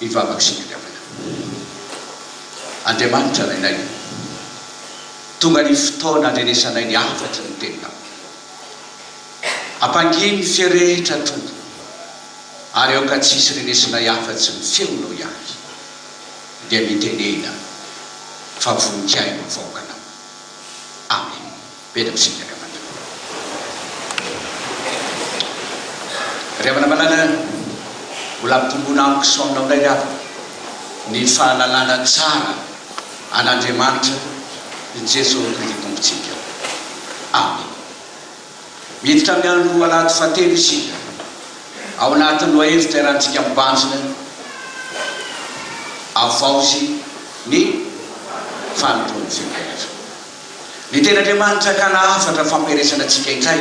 ivavaksika diavana andriamanitra rainay tonga ny fotoana andrenesanay ny afatry ny tenina ampanginy firehetra tombo ary eo ka tsisy renesanay afatsy ny feonao ihany dia mitenena fa voninkaino vaokanao. Amen. Petrapsika diavana riavana malala mbola ampitombona amiko soaminao indray riava ny fahalalana tsara an'Andriamanitra Jesosy Kristy tompontsika. Amen. Miditra amin'ny andro alahady fahatelo isika ao anatin'ny loahevitra iarahantsika mibanjina avaozy ny fanompoan'ny fiankarehetra. Ny ten'Andriamanitra ka nahafatra fampiresana antsika indray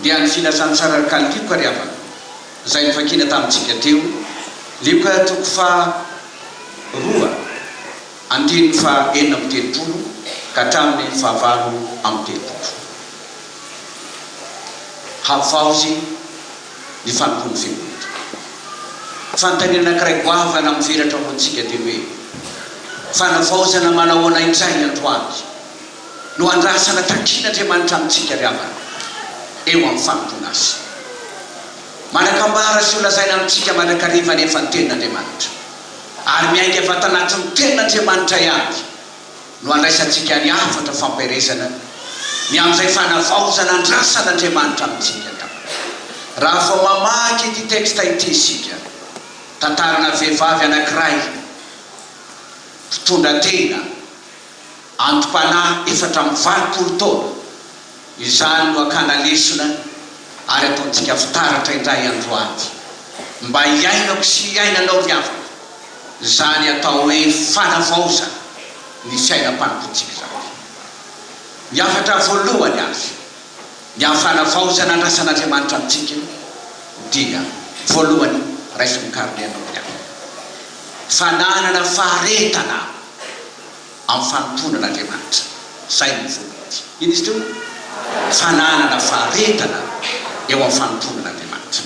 dia ny filazantsara kalioka riavana izay nifakina tamintsika teo lioka toko fa 2 andiny fa 4 ka hatramin'ny fa 8 havaozy ny fanompoan'ny fiankarehetra. Fanontaniana anankiray goavana miveratra amontsika dia hoe fanavaozana manahoana indray androany no andrasana takin'Andriamanitra amintsika riavana eo amin'ny fanompoana azy. Manakambara sy olazaina amintsika manakariva nefa ny tenin'Andriamanitra ary miainga efa tanatin'ny tenin'Andriamanitra ihany no andraisantsika ny afatra fampiresana ny amin'izay fanavaozana andrasan'Andriamanitra amintsika riavana. Raha fa mamaky ity teksta ity isika tantarana vehivavy anankiray mpitondra tena antom-panahy 420 taona izany no akana lesona ary ataontsika fitaratra indray androany mba hiainako sy hiainanao riavana izany atao hoe fanavaozana ny fiainam-panompontsika zany. Ny afatra voalohany azy ny fanavaozana andrasan'Andriamanitra amintsika dia voalohany raisiny karneanao riavana fananana faharetana amin'ny fanomponan'Andriamanitra. Zay ny voalohany. Ino izy teo? Fananana faharetana eo amin'ny fanomponan'Andriamanitra.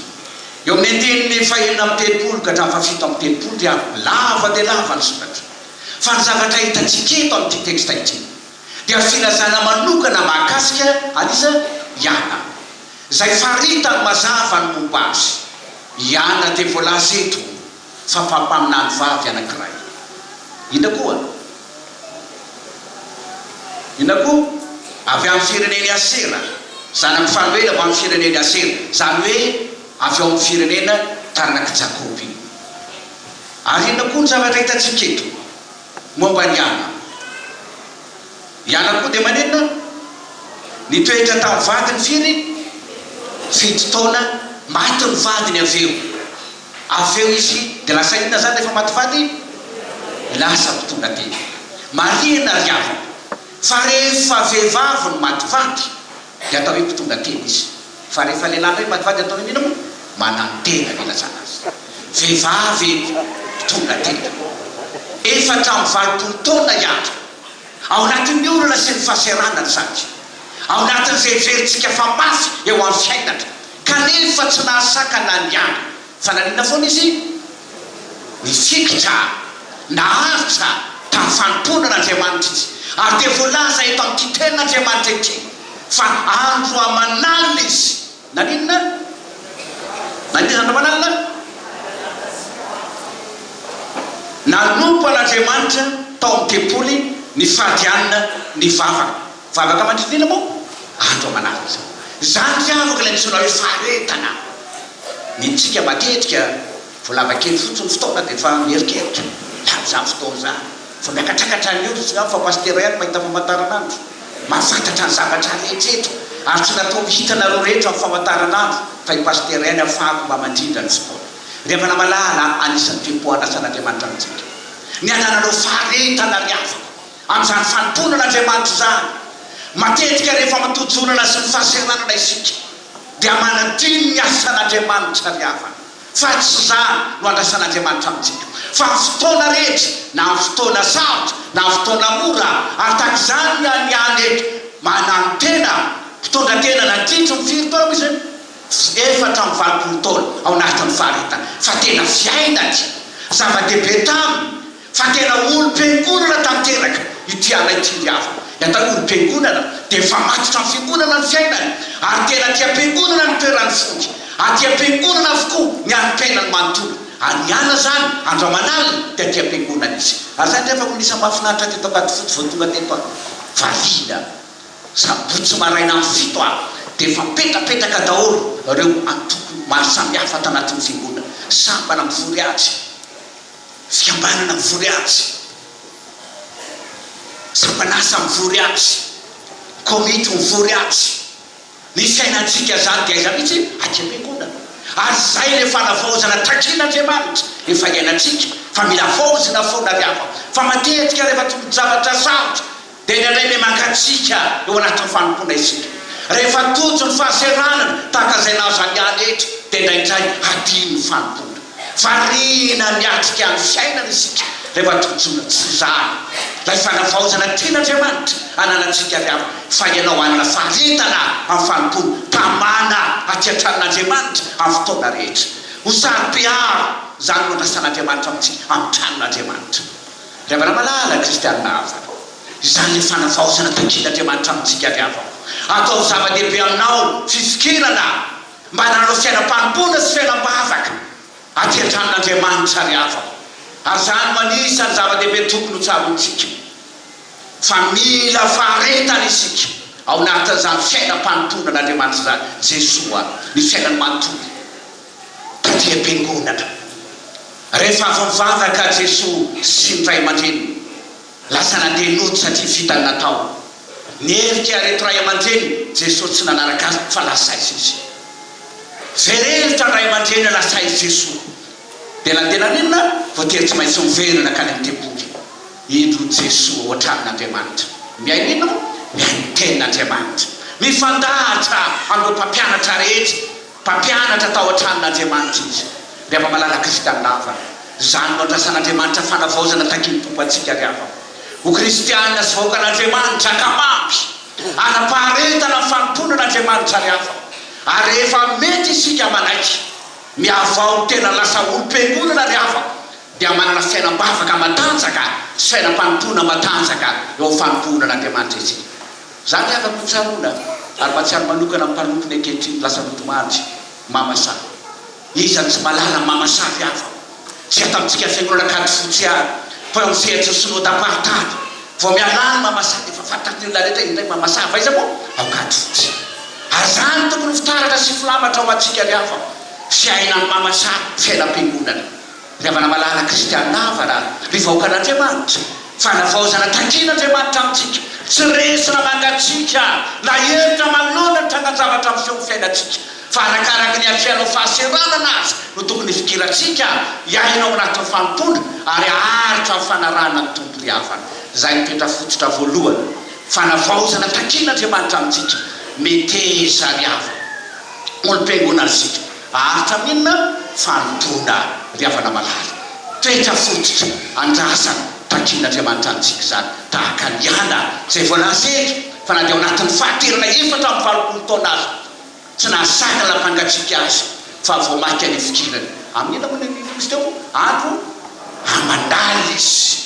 Eo amin'ny andininy 4:30 ka hatramin'ny 7:30 dia lava dia lava ny soratra. Fa ny zavatra hitantsika eto amin'ity teksta ity dia filazana manokana mahakasika anisa Iana izay faritany mazava ny momba azy. Iana dia voalaza eto fa fampaminany vavy anankiray. Ina koa avy amin'ny fireneny Asera zanaka Fanuela avy amin'ny fireneny Asera zany hoe avy ao amin'ny firenena taranaka Jakoby. Ary ina koa ny zavatra hitantsika eto momba ny Iana koa dia manenina nitoetra tamin'ny vadiny firy 7 taona maty ny vadiny aveo izy dia lasa inona zany rehefa maty vady lasa mpitondra tena. Marina riavana fa rehefa vehivavy no maty vady dia atao hoe mpitondra tena izy, fa rehefa lehilahy ndray maty vady atao hoe inona moa manantena ny lazana azy. Vehivavy mpitondra tena efatra amin'ny 20 taona ihany ao anatin'ny olona sy ny fahaseranany zany ao anatin'izay veritsika fa mafy eo amin'ny fiainatra kanefa tsy nahasakana ny ihany fa nanina foana izy nifikitra naharitra tamin'ny fanomponan'Andriamanitra izy ary dia voalaza eto amin'ity tenin'Andriamanitra ity fa andro amanalina izy naninona andro amanalina nanompo an'Andriamanitra tao amin'ny tempoly ny fadianina ny vavaka mandridina moa andro amanalina zany riavaka ilay misona hoe faharetana. Ny tsika matetika voalava kely fotsiny fotoana dia fa mierikeritra zany fotoana zany fa miakatrakatra ny olo sy fa pastera ihany mahita famantaranandro mahafantatra ny zavatra rehetretra ary tsy natao hitanareo rehetra amin'ny famantaranandro fa i pastera ihany afahako mba mandrindra ny fotoana. Rehefa namalala anisan'ny tempo anasan'Andriamanitra amintsika ny anananao faharetana riavaka amin'izany fanomponan'Andriamanitra zany. Matetika rehefa matojonana sy ny fahaseranana isika dia manadiny ny asan'Andriamanitra riavana fa tsy zany no andrasan'Andriamanitra amintsika fa ny fotoana rehetra na ny fotoana sarotra na ny fotoana mora ary tahaka izany ny any eto manano tena mpitondra tena naditry ny 4 taona izy 4 amin'ny 20 taona ao anatin'ny faharetana fa tena fiainany zava-dehibe taminy fa tena olo-piangonana tanteraka itiana ity hafa yata olo-piangonana dia efa matotra ny fiangonana ny fiainany ary tena tia-piangonana ny toerany fonjy atia-piangonana avokoa ny anim-piainany manontolo aniana zany andromanalina dia tia-piangonana izy ary zany rehefa konisa mahafinaritra teto akaty foty vao tonga teto valina sabotsy maraina amin'ny fito dia efa petrapetraka daholo reo antoko maro samihafa tanatin'ny fiangonana sambana mivory azy fikambanana mivory azy sambanasa mivory azy komity mivory azy ny fiainantsika zany dia aiza mihitsy atia-piangonana ary zay le fanavaozana takin'Andriamanitra efa iainantsika fa mila vaozina foana riava fa matetika rehefa tonga zavatra sarotra dia indraindray me mangatsika eo anatin'ny fanompoana isika rehefa tojo ny fahaseranana tahaka izay nazany any eto dia indraindray adino ny fanompoana variana miatrika amin'ny fiainana isika rehefa tojona tsy zany lay fanavaozana tian'Andriamanitra ananatsika riava fa ianao anana faharetana amin'ny fanompoana tamana atiatran'Andriamanitra amin'ny fotoana rehetra ho sary-piaro zany no andrasan'Andriamanitra amintsika amin'ny tranon'Andriamanitra riavana malala kristianina hafa izany le fanavaozana takin'Andriamanitra amintsika riava atao zava-dehibe aminao fifikirana mba nanao fiainam-panompoana sy fiainam-bavaka atiatran'Andriamanitra riava ary zany manisany zava-dehibe tokony ho tsabontsika fa mila faharetana isika ao anatin'izany fiainam-panompoana n'Andriamanitra zany Jesoa ny fiainany manontolo tatia-piangonana rehefa avy mivavaka Jesoa sy ny ray aman-dreny lasa nandeha noty satria vitany natao nerika reto ray aman-dreny Jesoa tsy nanaraka azy fa lasaizy izy verevitra ny ray aman-dreny lasaizy Jesoa dia nandeha nanenona voatery tsy maintsy miverina ka ny amin'ny temboly indro Jesoa ohatran'Andriamanitra miainina miainy tenin'Andriamanitra mifandahatra amin'ireo mpampianatra rehetra mpampianatra tao ohatran'Andriamanitra izy rehefa malala kristianina hafa zany no andrasan'Andriamanitra fanavaozana takiny tompo antsika riava ho kristianina sy vahoakan'Andriamanitra ankamampy anapaharetana amin'ny fanompoana n'Andriamanitra riava ary rehefa mety isika manaiky miavao tena lasa olo-piangonana riava dia manana fiainam-bavaka matanjaka sy fiainam-panompoana matanjaka eo amin'ny fanompoana n'Andriamanitra isika zany afaka hotsaroana ary mahatsiaro manokana amin'ny mpanompony ankehitriny lasa lotomandry mamasa izany tsy malala mamasa riava tsy atamintsika fiangonana kady fotsy ary fa eo misehatra synodam-pahatady vao mialala mamasa efa fantatry olona rehetra indray mamasa faiza moa ao kady fotsy ary zany tokony fitaratra sy filamatra ao antsika riava fiainany mamasa fiainam-piangonana riavana malala kristianina hafa raha ry vahoakan'Andriamanitra fanavaozana takin'Andriamanitra amintsika tsy resina mangatsika na enitra manona ny trangan-javatra amin'ny feo fiainatsika fa arakaraka ny afianao fahaseranana azy no tokony fikiratsika iainao anatin'ny fanompoana ary aharitra amin'ny fanarahana ny tompo riavana zay mipetra fototra voalohany fanavaozana takin'Andriamanitra amintsika meteza riava olo-piangonana sika aharitra minona fanompoana riavana malala toetra fototra andrasana takin'Andriamanitra amintsika zany tahaka ny ana zay voalaza eto fa na dia ao anatin'ny fahaterana efatra amin'ny valopolo taona azy tsy nahasaka nampangatsika azy fa vao maika ny fikirany amin'ina moa izy teo andro amandaly izy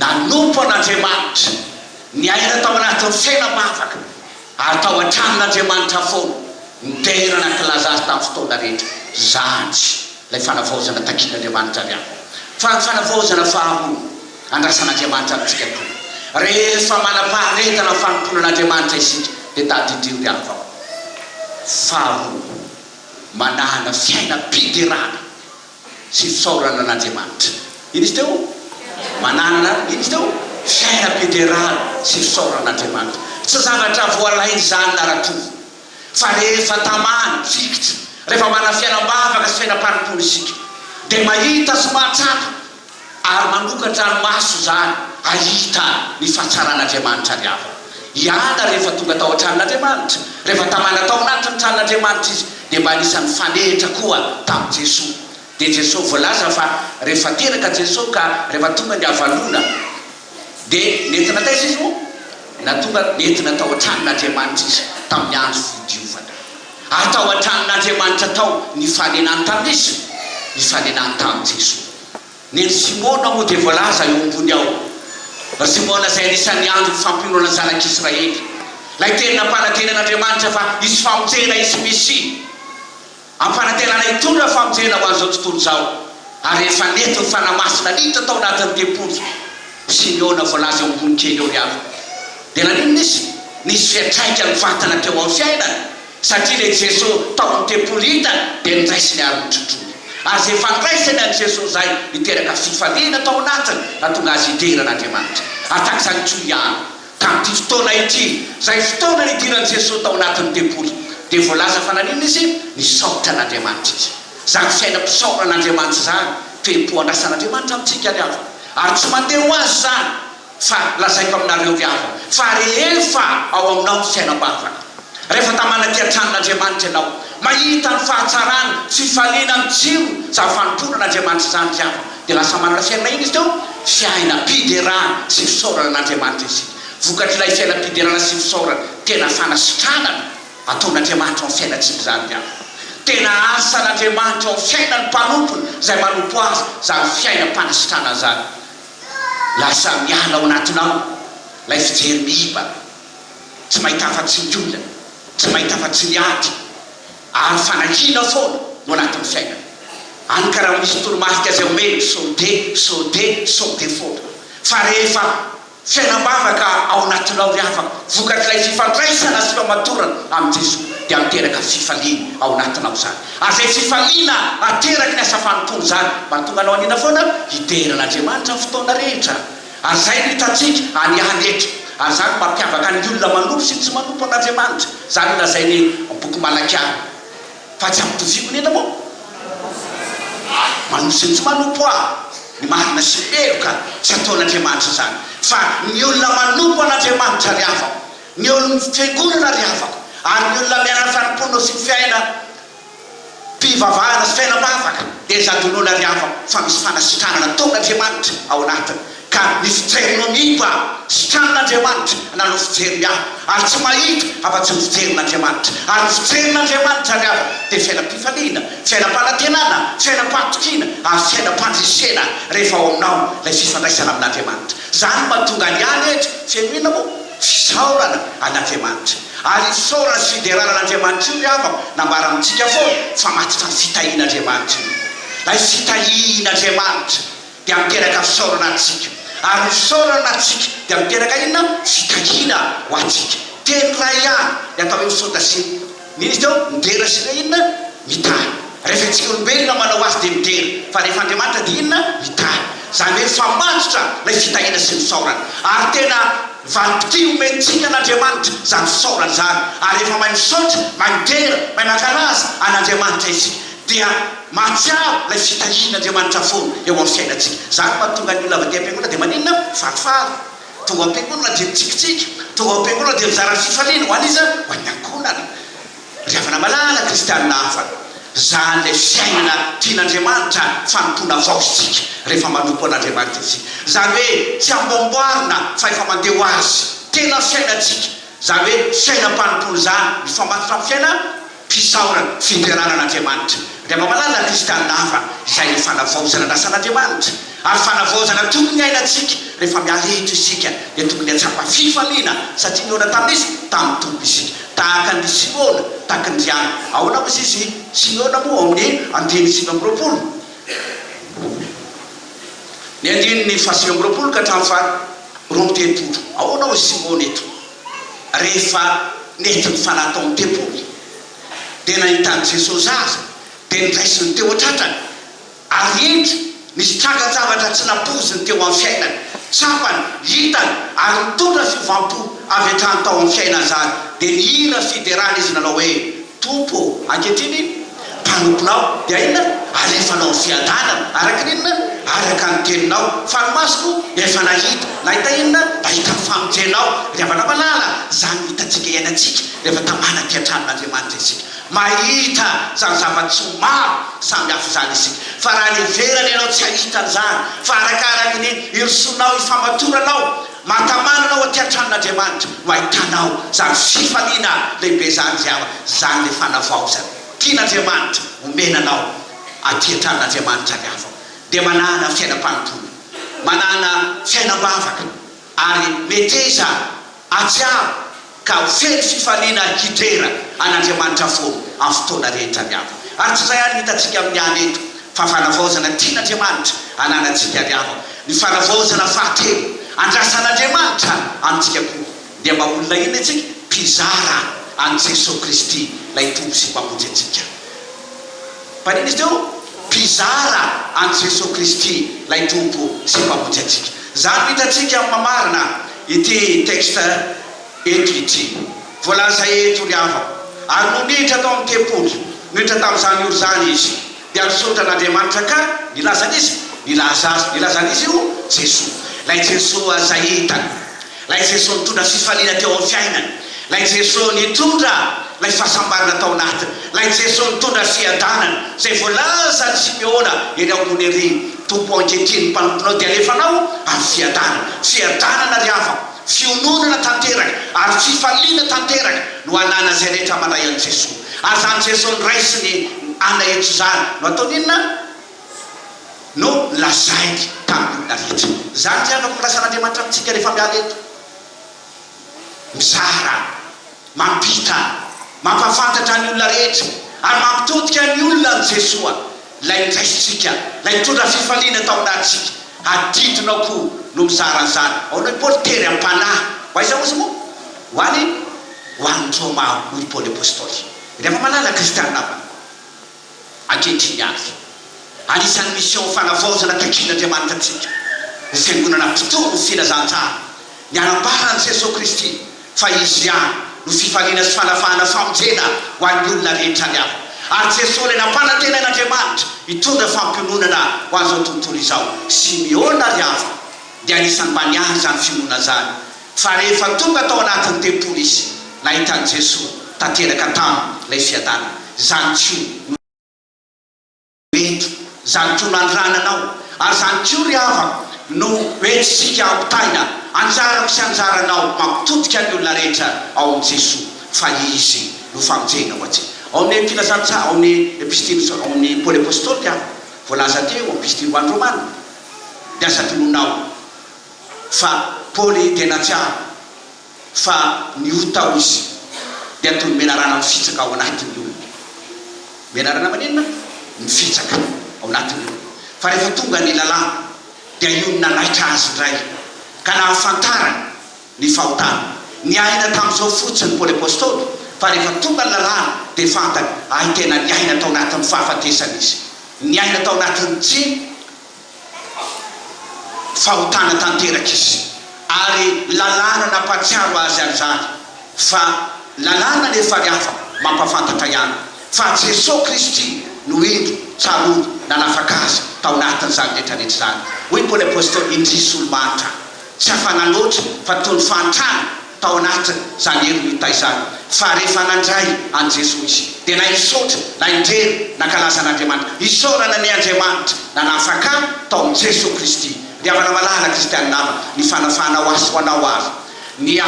nanompo an'Andriamanitra ny aina tao anatin'ny fiainam-bavaka ary tao an-tranon'Andriamanitra foana niterana ankilaza azy tamin'ny fotoana rehetra zany lay fanavaozana takin'Andriamanitra riava fa ny fanavaozana faharoa andrasan'Andriamanitra amintsika koa rehefa manapaharetana ny fanompoana n'Andriamanitra isika dia tadidrio riava faharoa manana fiainam-piderana sy fisaorana an'Andriamanitra iny izy teo manana iny izy teo fiainam-piderana sy fisaoran'Andriamanitra tsy zavatra voalainy zany naratovy fa rehefa tamana fikitra rehefa manana fiainam-bavaka sy fiainam-panompoana isika dia mahita sy mahatsapa ary manokatra ny maso zany ahita ny fahatsara'Andriamanitra riava iana rehefa tonga tao an-tranon'Andriamanitra rehefa tamana tao anaty ny tranon'Andriamanitra izy dia mba anisan'ny fanetra koa tamin'i Jesoa dia Jesoa voalaza fa rehefa teraka Jesoa ka rehefa tonga ny havalona dia nentina taiza izy moa na tonga nentina tao an-tranon'Andriamanitra izy tamin'ny andro fidiovana atao an-tranon'Andriamanitra tao ny fanenany tamin'izy ny fanenany tamin'i Jesoa Ny Simona moa dia voalaza eo ambony ao. Simona izay anisan'ny andro fampinoana ny zanak'Israely. Lay teny nampanantenan'Andriamanitra fa hisy famonjena hisy Mesia. Ampanantenana hitondra famonjena ho an'izao tontolo izao. Ary efa neto ny fanamasina lita tao anatin'ny tempoly. Simeona voalaza eo ambony kely eo riavo. Dia naninona izy? Nisy fiatraika ny vatana teo amin'ny fiainana. Satria ilay Jesosy tao amin'ny tempoly hita dia niraisiny ary mitrotrony. Ary izay fandraisany an'i Jesosy izay niteraka fifaliana tao anatiny nahatonga azy hideran'Andriamanitra. Ataka izany tsoy ihany. Tamin'ity fotoana ity, izay fotoana nidiran'i Jesosy tao anatin'ny tempoly, dia voalaza fa naninona izy? Nisaotra an'Andriamanitra izy. Zany fiainam-pisaorana an'Andriamanitra zany, toe-po andrasan'Andriamanitra amintsika riava. Ary tsy mandeha ho azy zany, fa lazaiko aminareo riava, fa rehefa ao aminao ny fiainam-bavaka. Rehefa tamana-tiatranon'Andriamanitra ianao, mahita ny fahatsarany, fifaliana ny tsiro, zava-fanomponan'Andriamanitra zany riava, dia lasa manana fiainana iny izy teo, fiainam-piderana sy fisaorana an'Andriamanitra izy. Vokatr'ilay fiainam-piderana sy fisaorana tena fanasitranana ataon'Andriamanitra amin'ny fiainantsika zany riava. Tena asan'Andriamanitra amin'ny fiainan'ny mpanompony izay manompo azy zany fiainam-panasitrana zany. Lasa miala ao anatinao lay fijery mihiba, tsy mahita afa-tsy ny olona, tsy mahita afa-tsy ny ady, ary fanahina foana no anatin'ny fiainana. Any karaha misy toromarika azy omeny sode foana. Fa rehefa fiainam-bavaka ao anatinao riavaka, vokatr'ilay fifandraisana sy famatorana amin'i Jesosy dia miteraka fifaliana ao anatinao zany. Ary izay fifaliana ateraky ny asa fanompony zany, mahatonga anao anina foana hideran'Andriamanitra amin'ny fotoana rehetra. Ary izay no hitantsika any anetra. Ary zany mampiavaka ny olona manompo sy tsy manompo an'Andriamanitra. Zany lazainy boky Malakiana. Fa tsy ampitoviko nena moa. Manompo sy tsy manompo ny marina sy beloka tsy ataon'Andriamanitra zany. Fa ny olona manompo an'Andriamanitra riavako, ny olona fiangonana riavako, ary ny olona miarana fanompoana sy fiaina mpivavahana sy fiainam-bavaka, dia zadonona riavako fa misy fanasitranana ataon'Andriamanitra ao anatiny. Ka ny fijerinao miba sitranan'Andriamanitra nanao fijery miaho, ary tsy mahita afa-tsy ny fijerin'Andriamanitra. Ary ny fijerin'Andriamanitra riavako dia fiainam-pifaliana, fiainam-panantenana, fiainam-patokiana, ary fiainam-pandresena rehefa ao aminao ilay fifandraisana amin'Andriamanitra. Zany mahatonga ny any eto fiainoana moa fisaorana an'Andriamanitra. Ary fisaorana sy fiderana an'Andriamanitra io riavako nambara amintsika foana fa matitra ny fitahian'Andriamanitra io. Lay fitahian'Andriamanitra dia miteraka fisaorana antsika. Ary fisaorana antsika dia miteraka inona? Fitahiana ho antsika. Teny ray ihany ny atao hoe misaotra sy n'izy teo midera sy ilay inona? Mitahy. Rehefa antsika olombelona manao azy dia midera, fa rehefa Andriamanitra dia inona? Mitahy. Zany hoe famatotra lay fitahiana sy fisaorana. Ary tena valim-pity omentsika an'Andriamanitra zany fisaorana zany. Ary rehefa mahay misaotra, mahay midera, mahay mankalaza an'Andriamanitra isika, dia mahatsiaro lay fitahian'Andriamanitra foana eo amin'ny fiainantsika. Zany mahatonga ny olona avy am-piangonana dia maninona? Falifaly. Tonga am-piangonana dia mitsikitsiky, tonga am-piangonana dia mizara fifaliana ho an'iza? Ho an'ny ankonana. Riavana malala kristianina hafa. Zany lay fiainana tian'Andriamanitra fanompona vao isika rehefa manompo an'Andriamanitra isika. Zany hoe tsy amboamboarina fa efa mandeha ho azy tena fiainantsika. Zany hoe fiainam-panompony zany mifamatotra amin'ny fiaina mpisaorana fiderana an'Andriamanitra. Rehefa malala kristianina hafa izay ny fanavaozana andrasan'Andriamanitra. Ary fanavaozana tokony hainantsika rehefa mialeto isika dia tokony hatsapa fifaliana satria niona tamin'izy tamin'ny tompo isika. Tahaka ny Simona, tahaka ny Diana. Ahoana moa izy Simona moa amin'ny 5:20. Ny 5:20 ka hatramin'ny 20. Ahoana moa Simona eto? Rehefa netiny fanahy tao amin'ny tempoly dia nahitany Jesosy azy dia niraisiny teo an-tratrany. Ary indro nisy trangan-javatra tsy napoziny teo amin'ny fiainany, tsapany, hitany, ary nitondra fiovampo avy hatrany tao amin'ny fiainany zany. Dia nihira fiderana izy nanao hoe tompo ankehitriny mpanomponao dia inona? Alefanao ny fiadanana araka n'inona? Araka ny teninao. Fa ny masoko efa nahita, nahita inona? Nahita ny famonjenao. Riavana malala zany hitantsika iainantsika rehefa tamana ty an-tranon'Andriamanitra isika. Mahita zany zava-tsy maro samy hafa zany isika. Fa raha ny verany ianao tsy ahitany zany, fa arakaraky ny irsonao ifamatoranao, matamananao aty an-tranon'Andriamanitra ho ahitanao zany fifaliana lehibe zany ziava. Zany le fanavaozana tian'Andriamanitra omenanao aty an-tranon'Andriamanitra riavako. dia manana fiainam-panontolo, manana fiainam-bavaka, ary meteza atsiaro ka feno fifaliana hidrera an'Andriamanitra foana amin'ny fotoana rehetra riava. Ary tsy izay ary hitantsika amin'ny any eto fa fanavaozana tian'Andriamanitra ananantsika riava. Ny fanavaozana fahatelo andrasan'Andriamanitra amintsika koa dia mba olona iny antsika mpizara an' Jesosy Kristy ilay tompo sy mpamonjy antsika. Mpanino izy teo? Mpizara an' Jesosy Kristy ilay tompo sy mpamonjy antsika. Zany hitantsika mamarina ity texte eto ity. Voalaza eto riava. Ary no niditra tao amin'ny tempolo, niditra tamin'izany olo zany izy. Dia arisotra an'Andriamanitra ka nilazan'izy, nilazan'izy io Jesosy. Lay Jesosy azahitany, lay Jesosy nitondra fifaliana teo amin'ny fiainany, lay Jesosy nitondra lay fahasambarana tao anatiny, lay Jesosy nitondra fiadanana zay voalaza ny Simeona eny ambony ery. Tompo ankehitriny mpanomponao dia alefanao amin'ny fiadanana riava, fiononana tanteraka ary fifaliana tanteraka no anana zay rehetra mandray an'i Jesosy. Ary zany Jesosy niraisiny ana eto zany no ataony inona? No lazainy tamin'ny olona rehetra. Zany tsy afaka milasan'Andriamanitra amintsika rehefa miala eto. Mizara, mampita, mampafantatra ny olona rehetra ary mampitodika ny olona ny Jesosy. Lay ndraisitsika, lay mitondra fifaliana tao anatsika. Adidinao koa no mizara an'izany. Ao no Paoly tery am-panahy. Ho aiza ozy moa? Ho an'ny Roma hoy Paoly apôstôly. Rehefa malala kristianina fa ankehitriny avy. Anisan'ny mission fanavaozana takian'Andriamanitra antsika. Ho fiangonana mpitoro ho filazantsara. Ny anambaran'i Jesosy Kristy fa izy ihany no fifaliana sy fanafahana famonjena ho an'ny olona rehetra riava. Ary Jesosy le nampanantena an'Andriamanitra hitondra fampiononana ho an'izao tontolo izao. Simeona riava dia anisan'ny mba niary zany fionona zany. Fa rehefa tonga tao anatin'ny tempolo izy, nahitany Jesosy tanteraka tamin'ilay fiadanana. Zany tio eto, zany tio nandrananao, ary zany tio riava no hoentsika ampitaina anjarako sy anjaranao mampitodika ny olona rehetra ao amin'i Jesosy fa izy no famonjena ho atsika. Ao amin'ny filazantsara, ao amin'ny epistily, ao amin'ny Paoly apôstôly dia voalaza teo amin'ny epistily ho an'ny Romana. Dia asatononao fa Paoly tena tsiaro fa niotao izy dia toy ny menarana mifitsaka ao anatin'ny olona. Menarana maninona? Mifitsaka ao anatin'ny olona. Fa rehefa tonga ny lalàna dia io nanaitra azy indray ka nahafantarana ny fahotana. Ny aina tamin'izao fotsiny Paoly apôstôly, fa rehefa tonga ny lalàna dia fantany ay tena ny aina tao anatin'ny fahafatesana izy, ny aina tao anatin'ny tsy fahotana tanteraka izy. Ary lalàna nampatsiaro azy an'izany fa lalàna nefa riava mampafantatra ihany fa Jesosy Kristy no indro tsaroany nanafaka azy tao anatin'izany rehetrarehetra zany. Hoy Paoly apôstôly indrisy olo manitra tsy afana loatra fa toy ny fantrana tao anatiny zany hery no hita izany. Fa rehefa nandray an' Jesosy izy dia na isotra na indrery nankalaza an'Andriamanitra, isorana ny Andriamanitra nanafaka tao amin'i Jesosy Kristy. Riavana malala kristianina hafa ny fanafana ho azy ho anao azy, ny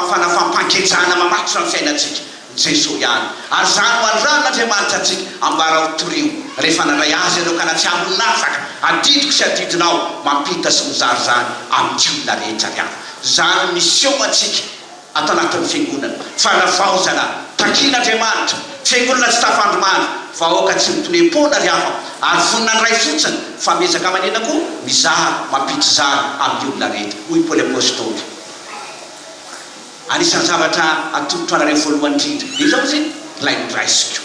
fanafam-pankejana mamatotra amin'ny fiainantsika Jesosy ihany. Ary zany ho andran'Andriamanitra antsika ambara ho torio rehefa nandray azy ianao ka natsiamo nafaka adidiko sy adidinao mampita sy mizary zany amin'ny olona rehetra riava. Zany mission antsika atao anatin'ny fiangonana, fanavaozana takian'Andriamanitra, fiangonana tsy tafandromana, vahoaka tsy mitonem-pona riava ary vonina ndray fotsiny fa mezaka manena koa mizara mampity zary amin'ny olona rehetra. Hoy Paoly apôstôly. Anisan'ny zavatra atotoanareo voalohany indrindra izao izy lay niraisiko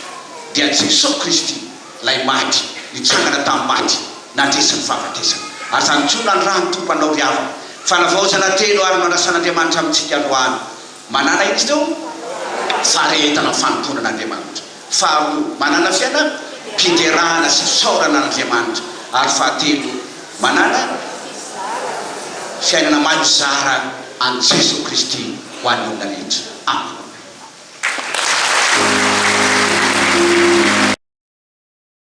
dia Jesosy Kristy lay maty, nitsangana tamin'ny maty, nandresiny fahafatesana. Ary zany tso nandrany tompo anao riava. Fanavaozana telo ary nandrasan'Andriamanitra amintsika androany. Manana ino izy teo? Faharetana fanomponan'Andriamanitra. Faharoa, manana fiainam-piderahana sy fisaorana an'Andriamanitra. Ary fahatelo, manana fiainana mahizara an' Jesosy Kristy ho an'ny olona rehetra.